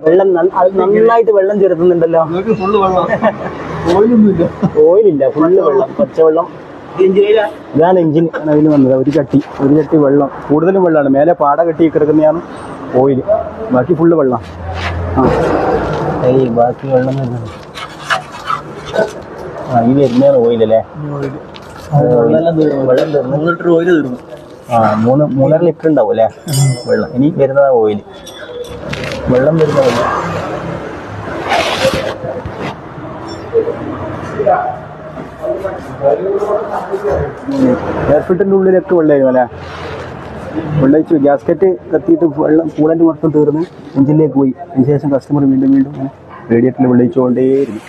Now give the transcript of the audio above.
വെള്ളം നന്നായിട്ട് വെള്ളം ചേർത്തുന്നുണ്ടല്ലോ. ഓയിലില്ല, ഫുള്ള് വെള്ളം, പച്ചവെള്ളം. ഇതാണ് എഞ്ചിൻ അതിൽ വന്നത്. ഒരു ചട്ടി വെള്ളം, കൂടുതലും വെള്ളമാണ്. മേലെ പാട കെട്ടി കിടക്കുന്നതാണ് ഓയിൽ, ബാക്കി ഫുള്ള് വെള്ളം. ബാക്കി വെള്ളം വരുന്നത് ഈ വരുന്നതാണ് ഓയിലല്ലേ. വെള്ളം തീർന്നു, ഓയിൽ തീർന്നു. 3.5 ലിറ്റർ ഉണ്ടാവും അല്ലേ വെള്ളം. ഇനി വരുന്നതാണ് ഓയിൽ, വെള്ളം വരുന്ന വെള്ളം. എയർ ഫിൽറ്ററിൻ്റെ ഉള്ളിലൊക്കെ വെള്ളമായിരുന്നു അല്ലേ. വെള്ളമൊഴിച്ച് ഗ്യാസ്കറ്റ് കത്തിയിട്ട് വെള്ളം കൂളൻ്റ് മൊത്തം തീർന്ന് എഞ്ചിനിലേക്ക് പോയി. അതിന് ശേഷം കസ്റ്റമർ വീണ്ടും റേഡിയേറ്ററിൽ വെള്ളമൊഴിച്ചുകൊണ്ടേയിരുന്നു.